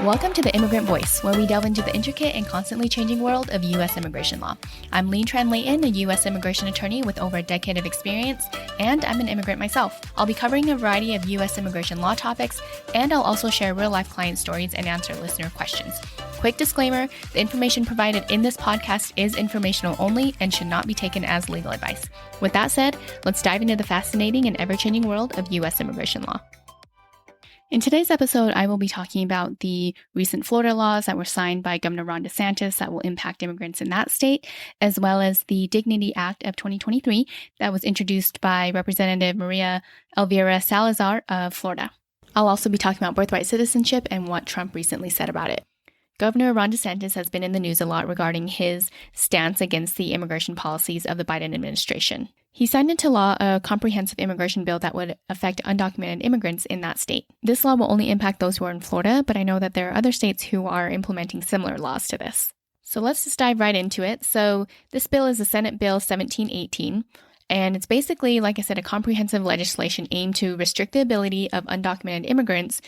Welcome to The Immigrant Voice, where we delve into the intricate and constantly changing world of U.S. immigration law. I'm Lean Tran Layton, a U.S. immigration attorney with over a decade of experience, and I'm an immigrant myself. I'll be covering a variety of U.S. immigration law topics, and I'll also share real-life client stories and answer listener questions. Quick disclaimer, the information provided in this podcast is informational only and should not be taken as legal advice. With that said, let's dive into the fascinating and ever-changing world of U.S. immigration law. In today's episode, I will be talking about the recent Florida laws that were signed by Governor Ron DeSantis that will impact immigrants in that state, as well as the Dignity Act of 2023 that was introduced by Representative Maria Elvira Salazar of Florida. I'll also be talking about birthright citizenship and what Trump recently said about it. Governor Ron DeSantis has been in the news a lot regarding his stance against the immigration policies of the Biden administration. He signed into law a comprehensive immigration bill that would affect undocumented immigrants in that state. This law will only impact those who are in Florida, but I know that there are other states who are implementing similar laws to this. So let's just dive right into it. So this bill is the Senate Bill 1718. And it's basically, like I said, a comprehensive legislation aimed to restrict the ability of undocumented immigrants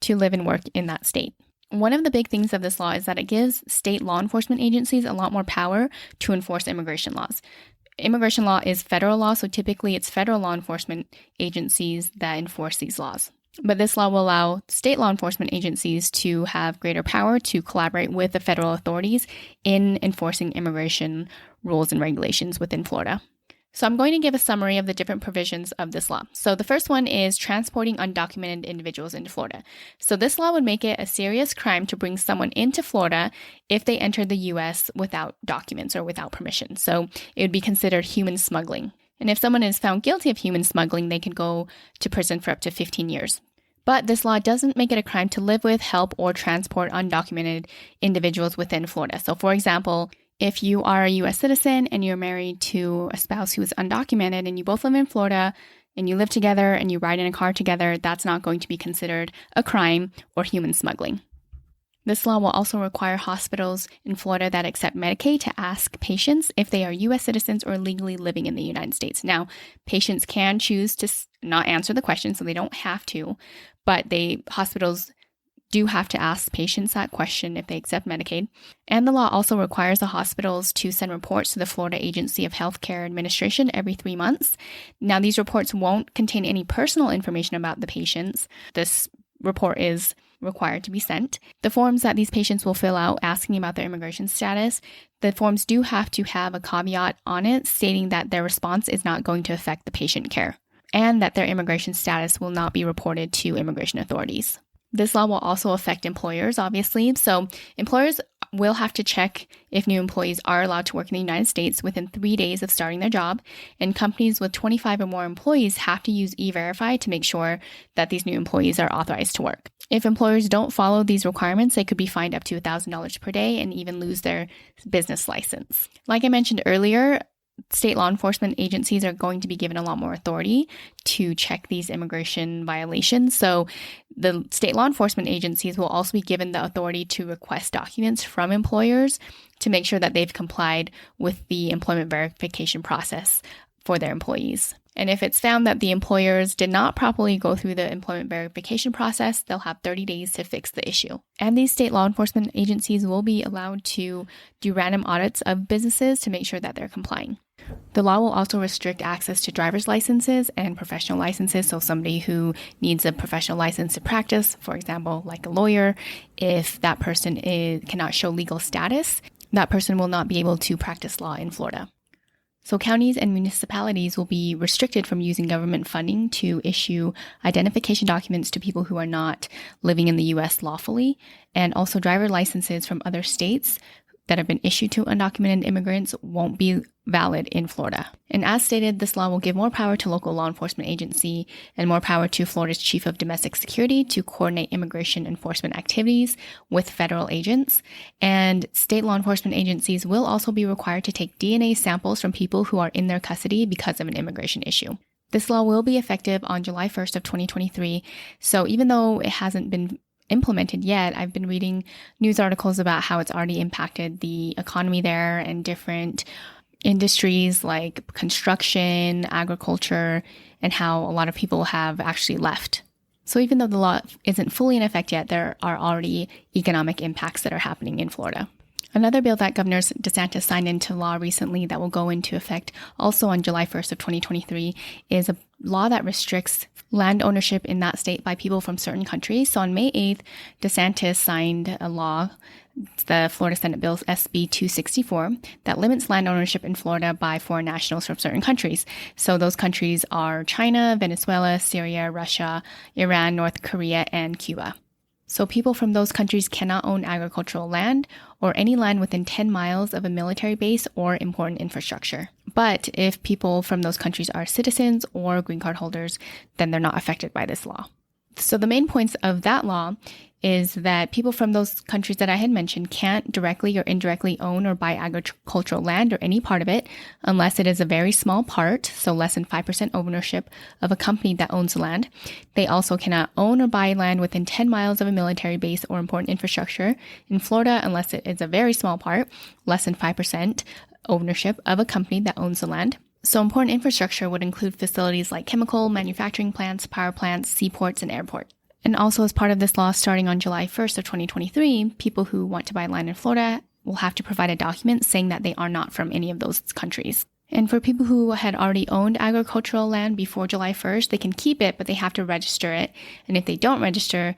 to live and work in that state. One of the big things of this law is that it gives state law enforcement agencies a lot more power to enforce immigration laws. Immigration law is federal law, so typically it's federal law enforcement agencies that enforce these laws. But this law will allow state law enforcement agencies to have greater power to collaborate with the federal authorities in enforcing immigration rules and regulations within Florida. So I'm going to give a summary of the different provisions of this law. So the first one is transporting undocumented individuals into Florida. So this law would make it a serious crime to bring someone into Florida if they entered the U.S. without documents or without permission. So it would be considered human smuggling. And if someone is found guilty of human smuggling, they could go to prison for up to 15 years. But this law doesn't make it a crime to live with, help, or transport undocumented individuals within Florida. So for example, if you are a U.S. citizen and you're married to a spouse who is undocumented and you both live in Florida and you live together and you ride in a car together, that's not going to be considered a crime or human smuggling. This law will also require hospitals in Florida that accept Medicaid to ask patients if they are U.S. citizens or legally living in the United States. Now, patients can choose to not answer the question, so they don't have to, but hospitals do have to ask patients that question if they accept Medicaid. And the law also requires the hospitals to send reports to the Florida Agency of Healthcare Administration every 3 months. Now, these reports won't contain any personal information about the patients. This report is required to be sent. The forms that these patients will fill out asking about their immigration status, the forms do have to have a caveat on it stating that their response is not going to affect the patient care and that their immigration status will not be reported to immigration authorities. This law will also affect employers, obviously. So employers will have to check if new employees are allowed to work in the United States within 3 days of starting their job. And companies with 25 or more employees have to use E-Verify to make sure that these new employees are authorized to work. If employers don't follow these requirements, they could be fined up to $1,000 per day and even lose their business license. Like I mentioned earlier, state law enforcement agencies are going to be given a lot more authority to check these immigration violations. So the state law enforcement agencies will also be given the authority to request documents from employers to make sure that they've complied with the employment verification process for their employees. And if it's found that the employers did not properly go through the employment verification process, they'll have 30 days to fix the issue. And these state law enforcement agencies will be allowed to do random audits of businesses to make sure that they're complying. The law will also restrict access to driver's licenses and professional licenses. So somebody who needs a professional license to practice, for example, like a lawyer, if that person cannot show legal status, that person will not be able to practice law in Florida. So counties and municipalities will be restricted from using government funding to issue identification documents to people who are not living in the U.S. lawfully, and also driver licenses from other states that have been issued to undocumented immigrants won't be valid in Florida. And as stated, this law will give more power to local law enforcement agency and more power to Florida's Chief of Domestic Security to coordinate immigration enforcement activities with federal agents. And state law enforcement agencies will also be required to take DNA samples from people who are in their custody because of an immigration issue. This law will be effective on July 1st of 2023. So even though it hasn't been implemented yet, I've been reading news articles about how it's already impacted the economy there and different industries like construction, agriculture, and how a lot of people have actually left So even though the law isn't fully in effect yet, there are already economic impacts that are happening in Florida. Another bill that Governor DeSantis signed into law recently that will go into effect also on July 1st of 2023 is a law that restricts land ownership in that state by people from certain countries. So on May 8th, DeSantis signed a law, the Florida Senate Bill SB 264, that limits land ownership in Florida by foreign nationals from certain countries. So those countries are China, Venezuela, Syria, Russia, Iran, North Korea, and Cuba. So people from those countries cannot own agricultural land or any land within 10 miles of a military base or important infrastructure. But if people from those countries are citizens or green card holders, then they're not affected by this law. So the main points of that law is that people from those countries that I had mentioned can't directly or indirectly own or buy agricultural land or any part of it unless it is a very small part, so less than 5% ownership of a company that owns the land. They also cannot own or buy land within 10 miles of a military base or important infrastructure in Florida unless it is a very small part, less than 5% ownership of a company that owns the land. So important infrastructure would include facilities like chemical, manufacturing plants, power plants, seaports, and airports. And also as part of this law, starting on July 1st of 2023, people who want to buy land in Florida will have to provide a document saying that they are not from any of those countries. And for people who had already owned agricultural land before July 1st, they can keep it, but they have to register it. And if they don't register,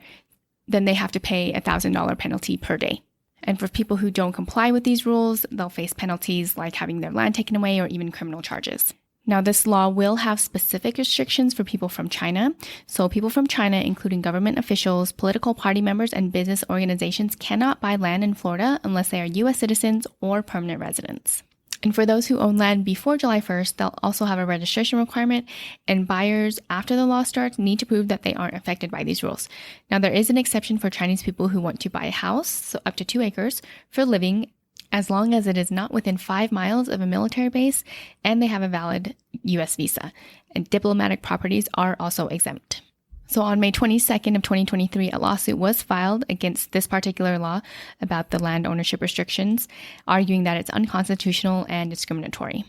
then they have to pay a $1,000 penalty per day. And for people who don't comply with these rules, they'll face penalties like having their land taken away or even criminal charges. Now, this law will have specific restrictions for people from China. So people from China, including government officials, political party members, and business organizations, cannot buy land in Florida unless they are U.S. citizens or permanent residents. And for those who own land before July 1st, they'll also have a registration requirement, and buyers after the law starts need to prove that they aren't affected by these rules. Now, there is an exception for Chinese people who want to buy a house, so up to 2 acres, for living, as long as it is not within 5 miles of a military base and they have a valid U.S. visa. And diplomatic properties are also exempt. So on May 22nd of 2023, a lawsuit was filed against this particular law about the land ownership restrictions, arguing that it's unconstitutional and discriminatory.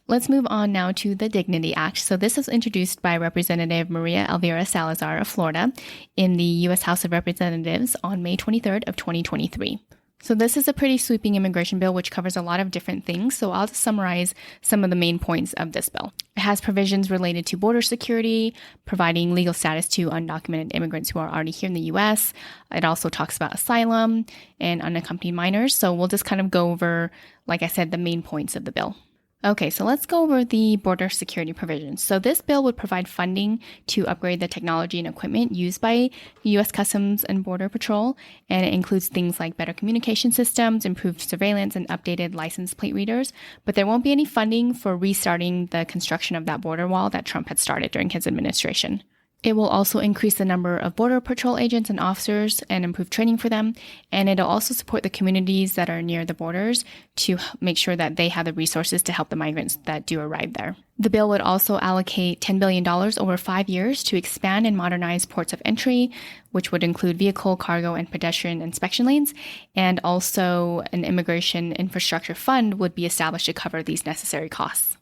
Let's move on now to the Dignity Act. So this was introduced by Representative Maria Elvira Salazar of Florida in the U.S. House of Representatives on May 23rd of 2023. So this is a pretty sweeping immigration bill which covers a lot of different things. So I'll just summarize some of the main points of this bill. It has provisions related to border security, providing legal status to undocumented immigrants who are already here in the U.S. It also talks about asylum and unaccompanied minors. So we'll just kind of go over, like I said, the main points of the bill. Okay, so let's go over the border security provisions. So this bill would provide funding to upgrade the technology and equipment used by U.S. Customs and Border Patrol, and it includes things like better communication systems, improved surveillance, and updated license plate readers. But there won't be any funding for restarting the construction of that border wall that Trump had started during his administration. It will also increase the number of Border Patrol agents and officers and improve training for them. And it'll also support the communities that are near the borders to make sure that they have the resources to help the migrants that do arrive there. The bill would also allocate $10 billion over 5 years to expand and modernize ports of entry, which would include vehicle, cargo, and pedestrian inspection lanes. And also an immigration infrastructure fund would be established to cover these necessary costs.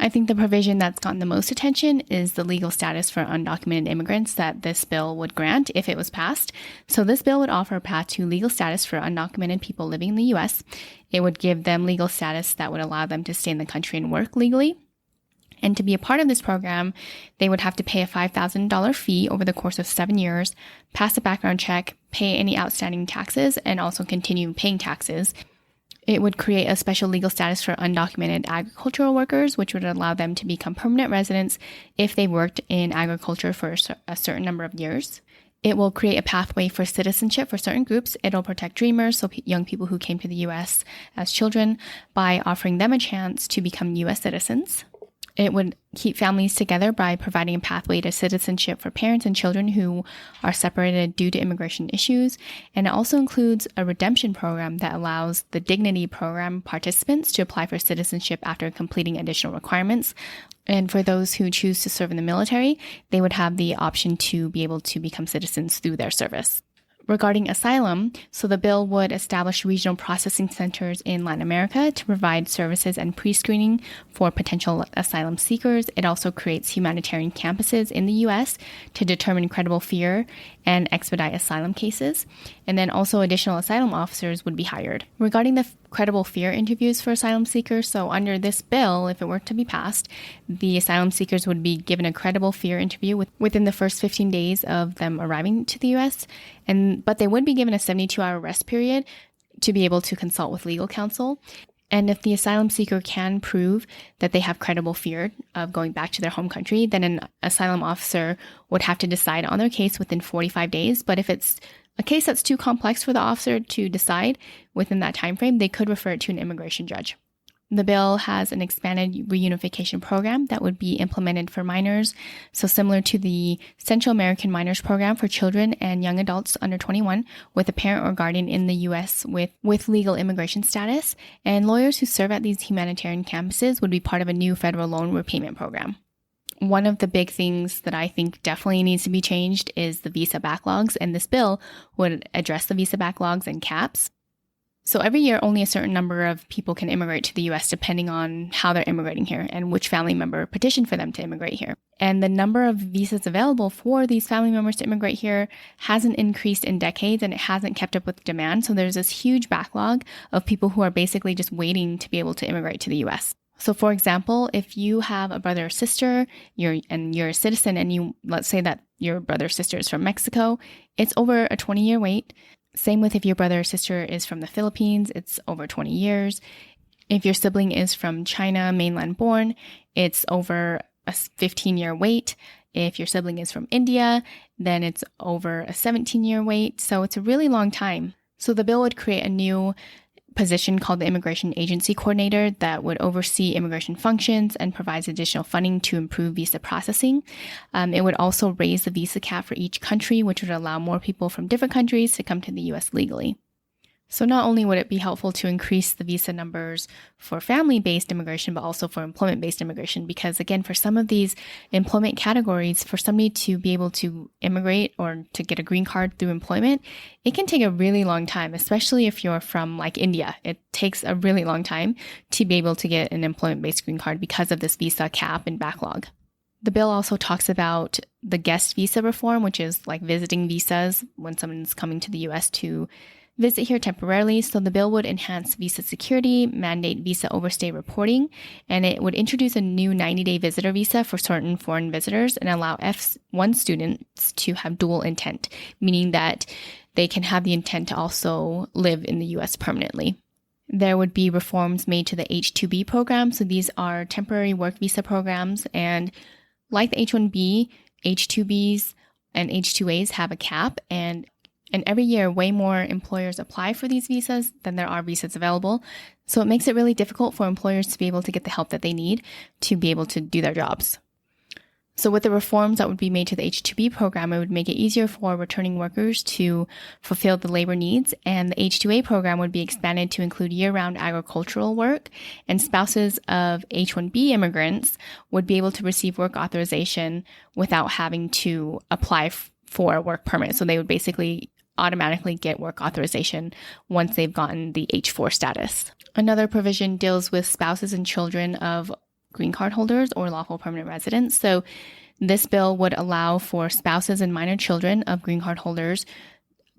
I think the provision that's gotten the most attention is the legal status for undocumented immigrants that this bill would grant if it was passed. So this bill would offer a path to legal status for undocumented people living in the U.S. It would give them legal status that would allow them to stay in the country and work legally. And to be a part of this program, they would have to pay a $5,000 fee over the course of 7 years, pass a background check, pay any outstanding taxes, and also continue paying taxes. It would create a special legal status for undocumented agricultural workers, which would allow them to become permanent residents if they worked in agriculture for a certain number of years. It will create a pathway for citizenship for certain groups. It'll protect dreamers, so young people who came to the U.S. as children, by offering them a chance to become U.S. citizens. It would keep families together by providing a pathway to citizenship for parents and children who are separated due to immigration issues. And it also includes a redemption program that allows the Dignity Program participants to apply for citizenship after completing additional requirements. And for those who choose to serve in the military, they would have the option to be able to become citizens through their service. Regarding asylum, so the bill would establish regional processing centers in Latin America to provide services and pre-screening for potential asylum seekers. It also creates humanitarian campuses in the U.S. to determine credible fear and expedite asylum cases. And then also additional asylum officers would be hired. Regarding the credible fear interviews for asylum seekers, so under this bill, if it were to be passed, the asylum seekers would be given a credible fear interview within the first 15 days of them arriving to the U.S., but they would be given a 72-hour rest period to be able to consult with legal counsel. And if the asylum seeker can prove that they have credible fear of going back to their home country, then an asylum officer would have to decide on their case within 45 days. But if it's a case that's too complex for the officer to decide within that time frame, they could refer it to an immigration judge. The bill has an expanded reunification program that would be implemented for minors, so similar to the Central American Minors Program for children and young adults under 21 with a parent or guardian in the U.S. with legal immigration status, and lawyers who serve at these humanitarian campuses would be part of a new federal loan repayment program. One of the big things that I think definitely needs to be changed is the visa backlogs, and this bill would address the visa backlogs and caps. So every year, only a certain number of people can immigrate to the U.S. depending on how they're immigrating here and which family member petitioned for them to immigrate here. And the number of visas available for these family members to immigrate here hasn't increased in decades, and it hasn't kept up with demand. So there's this huge backlog of people who are basically just waiting to be able to immigrate to the U.S. So for example, if you have a brother or sister, you're a citizen, and let's say that your brother or sister is from Mexico, it's over a 20-year wait. Same with if your brother or sister is from the Philippines, it's over 20 years. If your sibling is from China, mainland born, it's over a 15-year wait. If your sibling is from India, then it's over a 17-year wait. So it's a really long time. So the bill would create a new position called the Immigration Agency Coordinator that would oversee immigration functions and provides additional funding to improve visa processing. It would also raise the visa cap for each country, which would allow more people from different countries to come to the U.S. legally. So not only would it be helpful to increase the visa numbers for family-based immigration, but also for employment-based immigration, because again, for some of these employment categories, for somebody to be able to immigrate or to get a green card through employment, it can take a really long time, especially if you're from like India. It takes a really long time to be able to get an employment-based green card because of this visa cap and backlog. The bill also talks about the guest visa reform, which is like visiting visas when someone's coming to the U.S. to visit here temporarily. So the bill would enhance visa security, mandate visa overstay reporting, and it would introduce a new 90-day visitor visa for certain foreign visitors and allow F1 students to have dual intent, meaning that they can have the intent to also live in the U.S. permanently. There would be reforms made to the H-2B program. So these are temporary work visa programs, and like the H-1B, H-2Bs and H-2As have a cap, and every year, way more employers apply for these visas than there are visas available. So it makes it really difficult for employers to be able to get the help that they need to be able to do their jobs. So with the reforms that would be made to the H-2B program, it would make it easier for returning workers to fulfill the labor needs. And the H-2A program would be expanded to include year-round agricultural work. And spouses of H-1B immigrants would be able to receive work authorization without having to apply for a work permit. So they would basically automatically get work authorization once they've gotten the H-4 status. Another provision deals with spouses and children of green card holders or lawful permanent residents. So this bill would allow for spouses and minor children of green card holders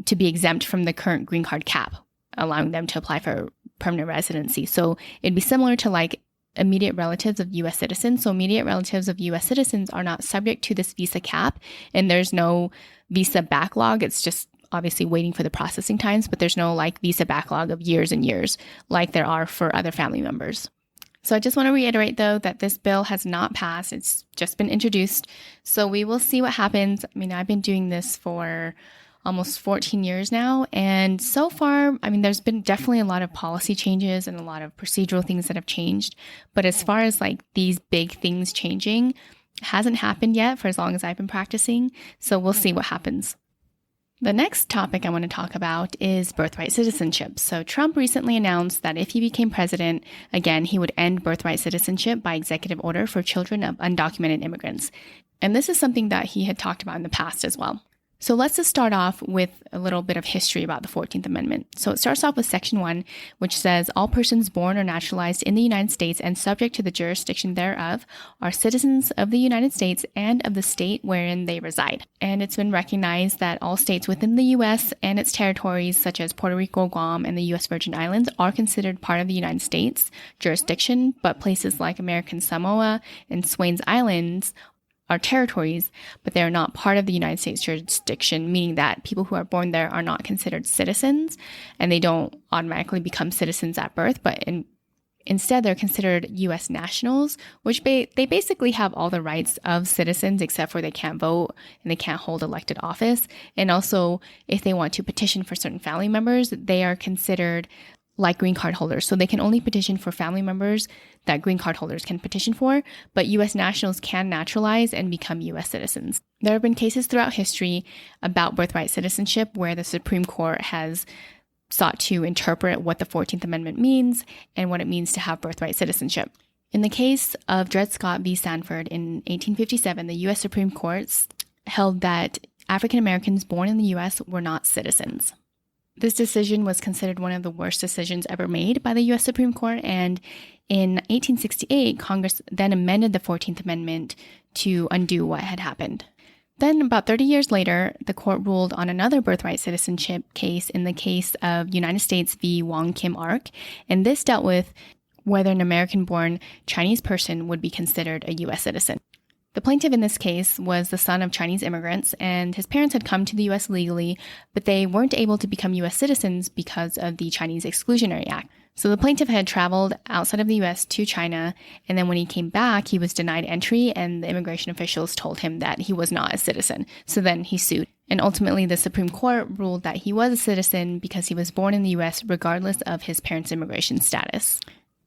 to be exempt from the current green card cap, allowing them to apply for permanent residency. So it'd be similar to like immediate relatives of U.S. citizens. So immediate relatives of U.S. citizens are not subject to this visa cap, and there's no visa backlog. It's just obviously waiting for the processing times, but there's no like visa backlog of years and years like there are for other family members. So I just want to reiterate, though, that this bill has not passed. It's just been introduced. So we will see what happens. I mean, I've been doing this for almost 14 years now. And so far, I mean, there's been definitely a lot of policy changes and a lot of procedural things that have changed. But as far as like these big things changing, hasn't happened yet for as long as I've been practicing. So we'll see what happens. The next topic I want to talk about is birthright citizenship. So Trump recently announced that if he became president, again, he would end birthright citizenship by executive order for children of undocumented immigrants. And this is something that he had talked about in the past as well. So let's just start off with a little bit of history about the 14th Amendment. So it starts off with Section 1, which says, all persons born or naturalized in the United States and subject to the jurisdiction thereof are citizens of the United States and of the state wherein they reside. And it's been recognized that all states within the U.S. and its territories, such as Puerto Rico, Guam, and the U.S. Virgin Islands, are considered part of the United States jurisdiction, but places like American Samoa and Swains Islands are territories, but they are not part of the United States jurisdiction, meaning that people who are born there are not considered citizens, and they don't automatically become citizens at birth, but instead they're considered U.S. nationals, which they basically have all the rights of citizens except for they can't vote and they can't hold elected office. And also, if they want to petition for certain family members, they are considered like green card holders. So they can only petition for family members that green card holders can petition for, but U.S. nationals can naturalize and become U.S. citizens. There have been cases throughout history about birthright citizenship where the Supreme Court has sought to interpret what the 14th Amendment means and what it means to have birthright citizenship. In the case of Dred Scott v. Sanford in 1857, the U.S. Supreme Court held that African Americans born in the U.S. were not citizens. This decision was considered one of the worst decisions ever made by the U.S. Supreme Court, and in 1868, Congress then amended the 14th Amendment to undo what had happened. Then, about 30 years later, the court ruled on another birthright citizenship case in the case of United States v. Wong Kim Ark, and this dealt with whether an American-born Chinese person would be considered a U.S. citizen. The plaintiff in this case was the son of Chinese immigrants, and his parents had come to the U.S. legally, but they weren't able to become U.S. citizens because of the Chinese Exclusionary Act. So the plaintiff had traveled outside of the U.S. to China, and then when he came back, he was denied entry, and the immigration officials told him that he was not a citizen. So then he sued. And ultimately, the Supreme Court ruled that he was a citizen because he was born in the U.S. regardless of his parents' immigration status.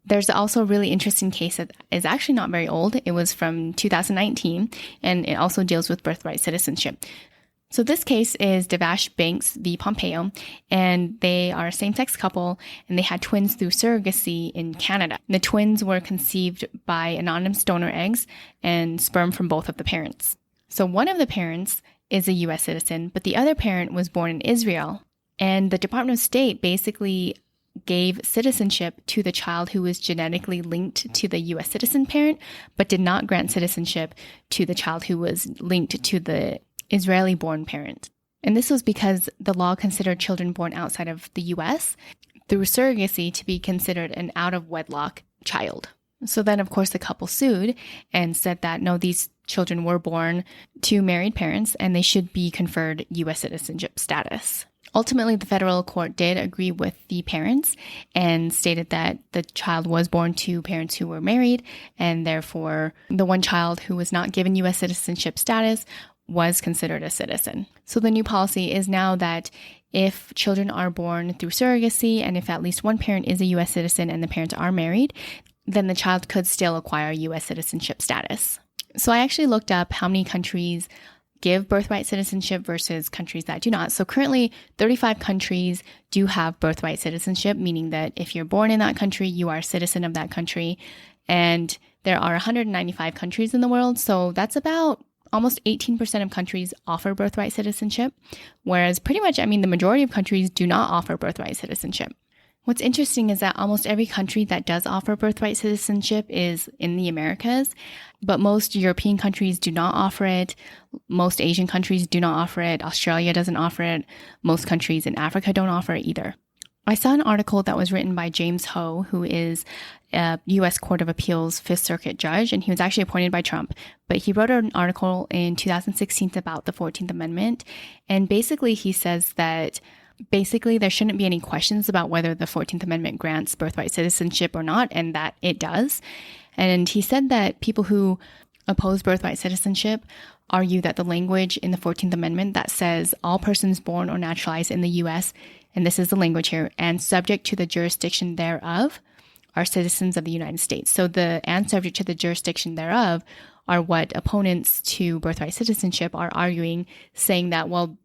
There's also a really interesting case that is actually not very old. It was from 2019, and it also deals with birthright citizenship. So this case is Devash Banks v. Pompeo, and they are a same-sex couple, and they had twins through surrogacy in Canada. The twins were conceived by anonymous donor eggs and sperm from both of the parents. So one of the parents is a U.S. citizen, but the other parent was born in Israel, and the Department of State basically gave citizenship to the child who was genetically linked to the U.S. citizen parent, but did not grant citizenship to the child who was linked to the Israeli-born parent. And this was because the law considered children born outside of the U.S. through surrogacy to be considered an out-of-wedlock child. So then, of course, the couple sued and said that, no, these children were born to married parents and they should be conferred U.S. citizenship status. Ultimately, the federal court did agree with the parents and stated that the child was born to parents who were married, and therefore the one child who was not given U.S. citizenship status was considered a citizen. So the new policy is now that if children are born through surrogacy and if at least one parent is a U.S. citizen and the parents are married, then the child could still acquire U.S. citizenship status. So I actually looked up how many countries give birthright citizenship versus countries that do not. So currently, 35 countries do have birthright citizenship, meaning that if you're born in that country, you are a citizen of that country. And there are 195 countries in the world, so that's about almost 18% of countries offer birthright citizenship, whereas pretty much, the majority of countries do not offer birthright citizenship. What's interesting is that almost every country that does offer birthright citizenship is in the Americas, but most European countries do not offer it. Most Asian countries do not offer it. Australia doesn't offer it. Most countries in Africa don't offer it either. I saw an article that was written by James Ho, who is a U.S. Court of Appeals Fifth Circuit judge, and he was actually appointed by Trump. But he wrote an article in 2016 about the 14th Amendment, and basically he says that there shouldn't be any questions about whether the 14th Amendment grants birthright citizenship or not, and that it does. And he said that people who oppose birthright citizenship argue that the language in the 14th Amendment that says all persons born or naturalized in the U.S., and this is the language here, and subject to the jurisdiction thereof, are citizens of the United States. So the and subject to the jurisdiction thereof are what opponents to birthright citizenship are arguing, saying that, well,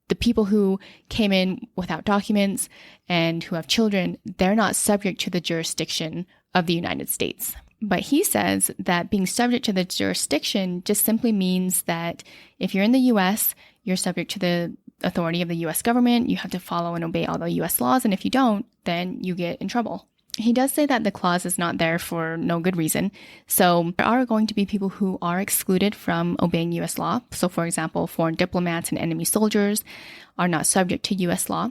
the people who came in without documents and who have children, they're not subject to the jurisdiction of the United States. But he says that being subject to the jurisdiction just simply means that if you're in the U.S., you're subject to the authority of the US government. You have to follow and obey all the US laws. And if you don't, then you get in trouble. He does say that the clause is not there for no good reason. So there are going to be people who are excluded from obeying US law. So for example, foreign diplomats and enemy soldiers are not subject to US law.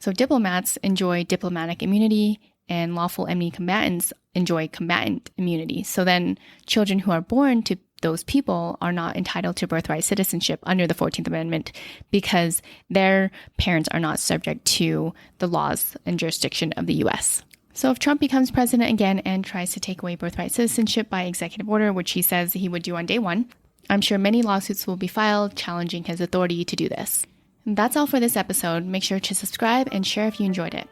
So diplomats enjoy diplomatic immunity and lawful enemy combatants enjoy combatant immunity. So then children who are born to those people are not entitled to birthright citizenship under the 14th Amendment because their parents are not subject to the laws and jurisdiction of the US. So if Trump becomes president again and tries to take away birthright citizenship by executive order, which he says he would do on day one, I'm sure many lawsuits will be filed challenging his authority to do this. And that's all for this episode. Make sure to subscribe and share if you enjoyed it.